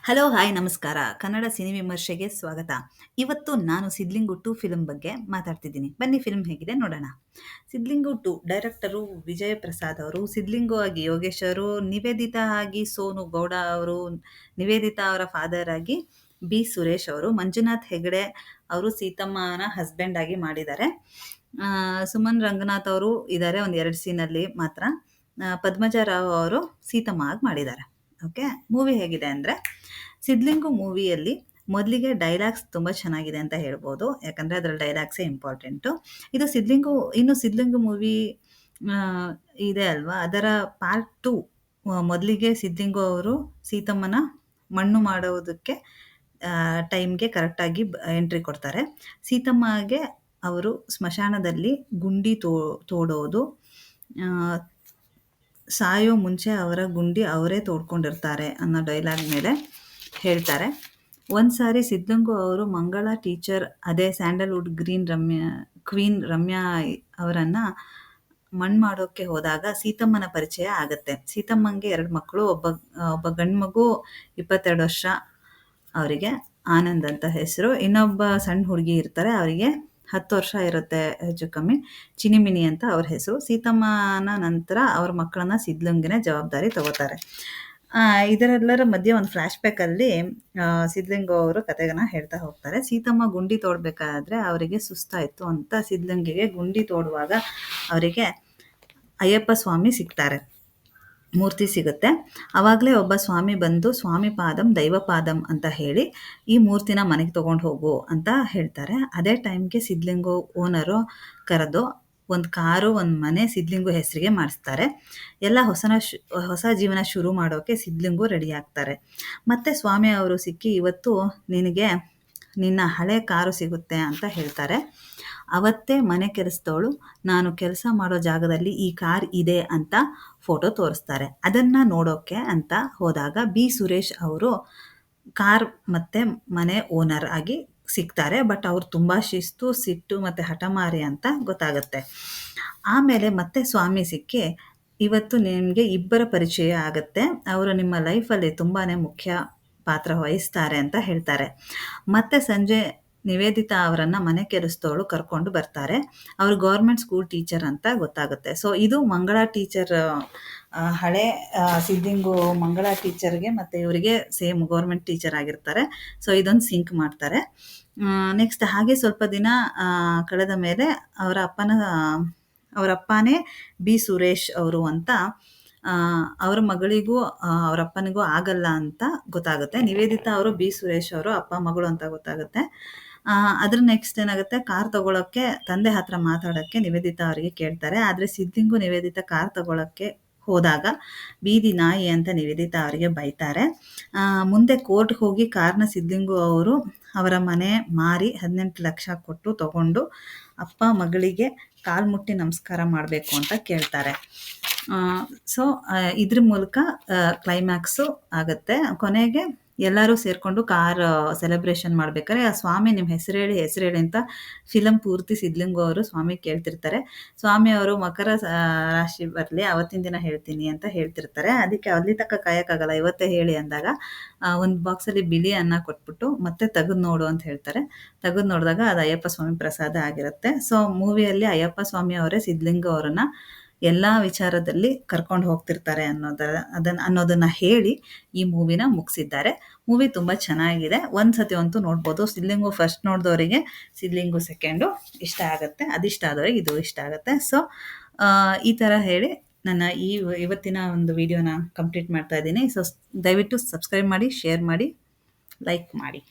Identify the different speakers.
Speaker 1: Hello, hi, ನಮಸ್ಕಾರ. Kannada cine ವಿಮರ್ಶೆಗೆ ಸ್ವಾಗತ. ಇವತ್ತು ನಾನು ಸಿದ್ಲಿಂಗು 2 ಫಿಲ್ಮ್ ಬಗ್ಗೆ ಮಾತಾಡ್ತಿದ್ದೀನಿ. ಬನ್ನಿ ಫಿಲ್ಮ್ ಹೇಗಿದೆ ನೋಡೋಣ. ಸಿದ್ಲಿಂಗು 2 ಡೈರೆಕ್ಟರು ವಿಜಯ್ ಪ್ರಸಾದ್ ಅವರು, ಸಿದ್ಲಿಂಗು ಆಗಿ ಯೋಗೇಶ್ ಅವರು, ನಿವೇದಿತಾ ಆಗಿ ಸೋನು ಗೌಡ ಅವರು, ನಿವೇದಿತಾ ಅವರ ಫಾದರ್ ಆಗಿ ಬಿ ಸುರೇಶ್ ಅವರು, ಮಂಜುನಾಥ್ ಹೆಗಡೆ ಅವರು ಸೀತಮ್ಮನ ಹಸ್ಬೆಂಡ್ ಆಗಿ ಮಾಡಿದ್ದಾರೆ. ಸುಮನ್ ರಂಗನಾಥ್ ಅವರು ಇದ್ದಾರೆ ಒಂದು 2 ಸೀನಲ್ಲಿ ಮಾತ್ರ. ಪದ್ಮಜ ರಾವ್ ಅವರು ಸೀತಮ್ಮ ಆಗಿ ಮಾಡಿದ್ದಾರೆ. ಓಕೆ, ಮೂವಿ ಹೇಗಿದೆ ಅಂದರೆ, ಸಿದ್ಲಿಂಗು ಮೂವಿಯಲ್ಲಿ ಮೊದಲಿಗೆ ಡೈಲಾಗ್ಸ್ ತುಂಬ ಚೆನ್ನಾಗಿದೆ ಅಂತ ಹೇಳ್ಬೋದು. ಯಾಕಂದರೆ ಅದರ ಡೈಲಾಗ್ಸೇ ಇಂಪಾರ್ಟೆಂಟು. ಇನ್ನು ಸಿದ್ಲಿಂಗು ಮೂವಿ ಇದೆ ಅಲ್ವಾ, ಅದರ ಪಾರ್ಟ್ 2 ಮೊದಲಿಗೆ ಸಿದ್ಲಿಂಗು ಅವರು ಸೀತಮ್ಮನ ಮಣ್ಣು ಮಾಡೋದಕ್ಕೆ ಟೈಮ್ಗೆ ಕರೆಕ್ಟಾಗಿ ಎಂಟ್ರಿ ಕೊಡ್ತಾರೆ. ಸೀತಮ್ಮಗೆ ಅವರು ಸ್ಮಶಾನದಲ್ಲಿ ಗುಂಡಿ ತೋಡೋದು, ಸಾಯೋ ಮುಂಚೆ ಅವರ ಗುಂಡಿ ಅವರೇ ತೋಡ್ಕೊಂಡಿರ್ತಾರೆ ಅನ್ನೋ ಡೈಲಾಗ್ ಮೇಲೆ ಹೇಳ್ತಾರೆ. ಒಂದು ಸಾರಿ ಸಿದ್ಲಿಂಗು ಅವರು ಮಂಗಳ ಟೀಚರ್, ಅದೇ ಸ್ಯಾಂಡಲ್ವುಡ್ ಕ್ವೀನ್ ರಮ್ಯಾ ಅವರನ್ನು ಮಣ್ಣು ಮಾಡೋಕ್ಕೆ ಹೋದಾಗ ಸೀತಮ್ಮನ ಪರಿಚಯ ಆಗುತ್ತೆ. ಸೀತಮ್ಮಂಗೆ 2 ಮಕ್ಕಳು, ಒಬ್ಬ ಗಂಡು ಮಗು 22 ವರ್ಷ, ಅವರಿಗೆ ಆನಂದ್ ಅಂತ ಹೆಸರು. ಇನ್ನೊಬ್ಬ ಸಣ್ಣ ಹುಡುಗಿ ಇರ್ತಾರೆ, ಅವರಿಗೆ 10 ವರ್ಷ ಇರುತ್ತೆ ಹೆಚ್ಚು ಕಮ್ಮಿ, ಚಿನಿಮಿನಿ ಅಂತ ಅವ್ರ ಹೆಸರು. ಸೀತಮ್ಮನ ನಂತರ ಅವ್ರ ಮಕ್ಕಳನ್ನ ಸಿದ್ಲಿಂಗನೇ ಜವಾಬ್ದಾರಿ ತಗೋತಾರೆ. ಇದರೆಲ್ಲರ ಮಧ್ಯೆ ಒಂದು ಫ್ಲ್ಯಾಶ್ ಬ್ಯಾಕಲ್ಲಿ ಸಿದ್ಲಿಂಗು ಅವರು ಕತೆಗನ್ನ ಹೇಳ್ತಾ ಹೋಗ್ತಾರೆ. ಸೀತಮ್ಮ ಗುಂಡಿ ತೋಡ್ಬೇಕಾದ್ರೆ ಅವರಿಗೆ ಸುಸ್ತಾಯಿತು ಅಂತ ಸಿದ್ಲಿಂಗಿಗೆ ಗುಂಡಿ ತೋಡುವಾಗ ಅವರಿಗೆ ಅಯ್ಯಪ್ಪ ಸ್ವಾಮಿ ಸಿಗ್ತಾರೆ, ಮೂರ್ತಿ ಸಿಗುತ್ತೆ. ಆವಾಗಲೇ ಒಬ್ಬ ಸ್ವಾಮಿ ಬಂದು ಸ್ವಾಮಿ ಪಾದಂ ದೈವ ಪಾದಂ ಅಂತ ಹೇಳಿ ಈ ಮೂರ್ತಿನ ಮನೆಗೆ ತೊಗೊಂಡು ಹೋಗು ಅಂತ ಹೇಳ್ತಾರೆ. ಅದೇ ಟೈಮ್ಗೆ ಸಿದ್ಲಿಂಗು ಓನರು ಕರೆದು ಒಂದು ಕಾರು, ಒಂದು ಮನೆ ಸಿದ್ಲಿಂಗು ಹೆಸರಿಗೆ ಮಾಡಿಸ್ತಾರೆ. ಎಲ್ಲ ಹೊಸ ಜೀವನ ಶುರು ಮಾಡೋಕ್ಕೆ ಸಿದ್ಲಿಂಗು ರೆಡಿ ಆಗ್ತಾರೆ. ಮತ್ತೆ ಸ್ವಾಮಿ ಅವರು ಸಿಕ್ಕಿ, ಇವತ್ತು ನಿನಗೆ ನಿನ್ನ ಹಳೆ ಕಾರು ಸಿಗುತ್ತೆ ಅಂತ ಹೇಳ್ತಾರೆ. ಅವತ್ತೇ ಮನೆ ಕೆಲಸದವಳು ನಾನು ಕೆಲಸ ಮಾಡೋ ಜಾಗದಲ್ಲಿ ಈ ಕಾರ್ ಇದೆ ಅಂತ ಫೋಟೋ ತೋರಿಸ್ತಾರೆ. ಅದನ್ನು ನೋಡೋಕ್ಕೆ ಅಂತ ಹೋದಾಗ ಬಿ ಸುರೇಶ್ ಅವರು ಕಾರ್ ಮತ್ತು ಮನೆ ಓನರ್ ಆಗಿ ಸಿಗ್ತಾರೆ. ಬಟ್ ಅವ್ರು ತುಂಬ ಶಿಸ್ತು, ಸಿಟ್ಟು ಮತ್ತು ಹಠಮಾರಿ ಅಂತ ಗೊತ್ತಾಗುತ್ತೆ. ಆಮೇಲೆ ಮತ್ತೆ ಸ್ವಾಮಿ ಸಿಕ್ಕಿ, ಇವತ್ತು ನಿಮಗೆ ಇಬ್ಬರ ಪರಿಚಯ ಆಗುತ್ತೆ, ಅವರು ನಿಮ್ಮ ಲೈಫಲ್ಲಿ ತುಂಬಾ ಮುಖ್ಯ ಪಾತ್ರ ವಹಿಸ್ತಾರೆ ಅಂತ ಹೇಳ್ತಾರೆ. ಮತ್ತೆ ಸಂಜೆ ನಿವೇದಿತಾ ಅವರನ್ನು ಮನೆ ಕೆಲಸದವಳು ಕರ್ಕೊಂಡು ಬರ್ತಾರೆ. ಅವರು ಗೌರ್ಮೆಂಟ್ ಸ್ಕೂಲ್ ಟೀಚರ್ ಅಂತ ಗೊತ್ತಾಗುತ್ತೆ. ಸೊ ಇದು ಮಂಗಳ ಟೀಚರ್, ಹಳೆ ಸಿದ್ಲಿಂಗು ಮಂಗಳ ಟೀಚರ್ಗೆ ಮತ್ತು ಇವರಿಗೆ ಸೇಮ್ ಗೌರ್ಮೆಂಟ್ ಟೀಚರ್ ಆಗಿರ್ತಾರೆ. ಸೊ ಇದೊಂದು ಸಿಂಕ್ ಮಾಡ್ತಾರೆ. ನೆಕ್ಸ್ಟ್ ಹಾಗೆ ಸ್ವಲ್ಪ ದಿನ ಕಳೆದ ಮೇಲೆ ಅವರ ಅಪ್ಪನೇ ಬಿ ಸುರೇಶ್ ಅವರು ಅಂತ ಅವ್ರ ಮಗಳಿಗೂ ಅವ್ರ ಅಪ್ಪನಿಗೂ ಆಗಲ್ಲ ಅಂತ ಗೊತ್ತಾಗುತ್ತೆ. ನಿವೇದಿತಾ ಅವರು ಬಿ ಸುರೇಶ್ ಅವರು ಅಪ್ಪ ಮಗಳು ಅಂತ ಗೊತ್ತಾಗುತ್ತೆ. ಅದ್ರ ನೆಕ್ಸ್ಟ್ ಏನಾಗುತ್ತೆ, ಕಾರ್ ತಗೊಳ್ಳೋಕ್ಕೆ ತಂದೆ ಹತ್ರ ಮಾತಾಡೋಕ್ಕೆ ನಿವೇದಿತಾ ಅವರಿಗೆ ಕೇಳ್ತಾರೆ. ಆದರೆ ಸಿದ್ಲಿಂಗು ನಿವೇದಿತಾ ಕಾರ್ ತಗೊಳ್ಳೋಕ್ಕೆ ಹೋದಾಗ ಬೀದಿ ನಾಯಿ ಅಂತ ನಿವೇದಿತಾ ಅವರಿಗೆ ಬೈತಾರೆ. ಮುಂದೆ ಕೋರ್ಟ್ಗೆ ಹೋಗಿ ಕಾರ್ನ ಸಿದ್ಲಿಂಗು ಅವರು ಅವರ ಮನೆ ಮಾರಿ 18 ಲಕ್ಷ ಕೊಟ್ಟು ತಗೊಂಡು ಅಪ್ಪ ಮಗಳಿಗೆ ಕಾಲು ಮುಟ್ಟಿ ನಮಸ್ಕಾರ ಮಾಡಬೇಕು ಅಂತ ಕೇಳ್ತಾರೆ. ಸೊ ಇದ್ರ ಮೂಲಕ ಕ್ಲೈಮ್ಯಾಕ್ಸು ಆಗುತ್ತೆ. ಕೊನೆಗೆ ಎಲ್ಲರೂ ಸೇರಿಕೊಂಡು ಕಾರ್ ಸೆಲೆಬ್ರೇಷನ್ ಮಾಡ್ಬೇಕಾದ್ರೆ ಆ ಸ್ವಾಮಿ ನಿಮ್ಮ ಹೆಸರು ಹೇಳಿ ಅಂತ ಫಿಲಮ್ ಪೂರ್ತಿ ಸಿದ್ಲಿಂಗು ಅವರು ಸ್ವಾಮಿ ಕೇಳ್ತಿರ್ತಾರೆ. ಸ್ವಾಮಿ ಅವರು ಮಕರ ರಾಶಿ ಬರಲಿ ಅವತ್ತಿನ ದಿನ ಹೇಳ್ತೀನಿ ಅಂತ ಹೇಳ್ತಿರ್ತಾರೆ. ಅದಕ್ಕೆ ಅಲ್ಲಿ ತನಕ ಕಾಯೋಕ್ಕಾಗಲ್ಲ, ಇವತ್ತೇ ಹೇಳಿ ಅಂದಾಗ ಒಂದು ಬಾಕ್ಸಲ್ಲಿ ಬಿಳಿ ಅನ್ನ ಕೊಟ್ಬಿಟ್ಟು ಮತ್ತೆ ತೆಗೆದು ನೋಡು ಅಂತ ಹೇಳ್ತಾರೆ. ತೆಗೆದು ನೋಡಿದಾಗ ಅದು ಅಯ್ಯಪ್ಪ ಸ್ವಾಮಿ ಪ್ರಸಾದ ಆಗಿರುತ್ತೆ. ಸೊ ಮೂವಿಯಲ್ಲಿ ಅಯ್ಯಪ್ಪ ಸ್ವಾಮಿ ಅವರೇ ಸಿದ್ಲಿಂಗು ಅವರನ್ನು ಎಲ್ಲ ವಿಚಾರದಲ್ಲಿ ಕರ್ಕೊಂಡು ಹೋಗ್ತಿರ್ತಾರೆ ಅನ್ನೋದನ್ನು ಹೇಳಿ ಈ ಮೂವಿನ ಮುಗಿಸಿದ್ದಾರೆ. ಮೂವಿ ತುಂಬ ಚೆನ್ನಾಗಿದೆ, ಒಂದು ಸತಿ ಅಂತೂ ನೋಡ್ಬೋದು. ಸಿದ್ಲಿಂಗು ಫಸ್ಟ್ ನೋಡಿದವರಿಗೆ ಸಿದ್ಲಿಂಗು ಸೆಕೆಂಡು ಇಷ್ಟ ಆಗುತ್ತೆ, ಅದಿಷ್ಟ ಆದವರಿಗೆ ಇದು ಇಷ್ಟ ಆಗುತ್ತೆ. ಸೊ ಈ ಥರ ಹೇಳಿ ನನ್ನ ಇವತ್ತಿನ ಒಂದು ವಿಡಿಯೋನ ಕಂಪ್ಲೀಟ್ ಮಾಡ್ತಾ ಇದ್ದೀನಿ. ಸೊ ದಯವಿಟ್ಟು ಸಬ್ಸ್ಕ್ರೈಬ್ ಮಾಡಿ, ಶೇರ್ ಮಾಡಿ, ಲೈಕ್ ಮಾಡಿ.